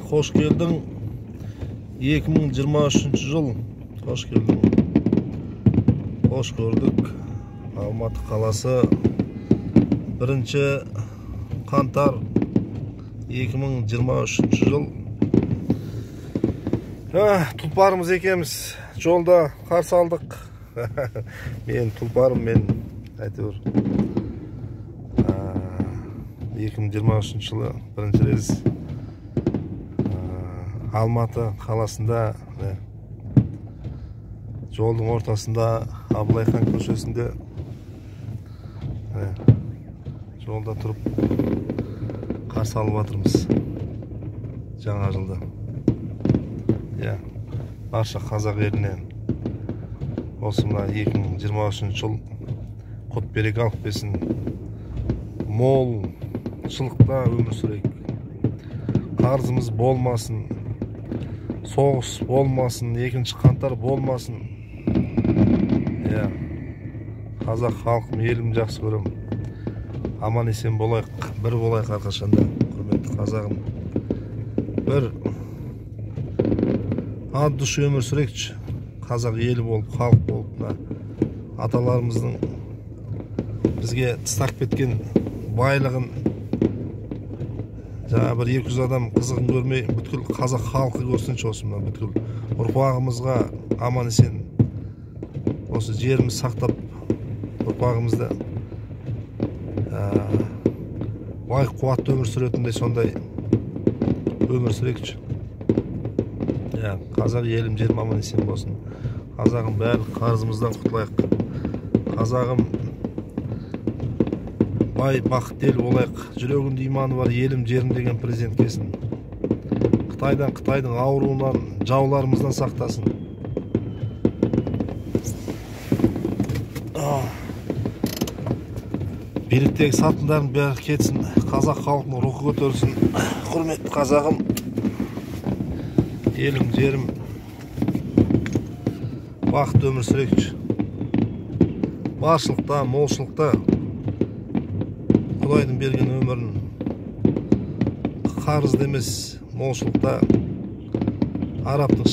Hoş geldin. 2023 jыл. Hoş geldin. Hoş gördük. Алматы қаласы 1 қаңтар 2023 жыл. Тұлпарымыз екеміз жолда қарсы алдық. Мен тұлпарым, мен әйтеуір 2023 жылы бірінші рез Алматы қаласында жолдың ортасында Абылай хан көшесінде жолда тұрып қарсы алып жатырмыз жаңа жылды. Барша қазақ елінен осы мына 2023 жыл құт береке алып берсін, мол шылықта өмір сүрейік, қарызымыз болмасын, соғыс болмасын, 2 қаңтар болмасын. Қазақ халқым, елім жақсы көрем. Аман есен болайық, бір болайық әрқашанда. Құрметті қазағым, бір ат дүші өмір сүрекші. Қазақ елі болып, халық болып, аталарымыздың бізге тастап кеткен байлығын жаңа бір 200 адам қызығын көрмей, бүткіл қазақ халқы көрсінші осы мына бүткіл ұрпағымызға аман есен осы жеріміз сақтап, ұрпағымызда бай қуатты өмір сүретіндей сондай өмір сүрекші. Қазақ елім жерім аман есен болсын. Қазағым бәрі қарызымыздан құтылайық. Қазағым бай бақытты ел болайық. Жүрегінде иманы бар елім жерім деген президент келсін. Қытайдың ауруынан, жауларымыздан сақтасын. Биліктегі сатындардың бәрі кетсін. Қазақ халқының рухы көтерілсін. Құрметті қазағым, елім жерім бақытты өмір сүрейікші. Баршылықта, молшылықта Құдайдың берген өмірін қарызды емес, молшылықта арабтың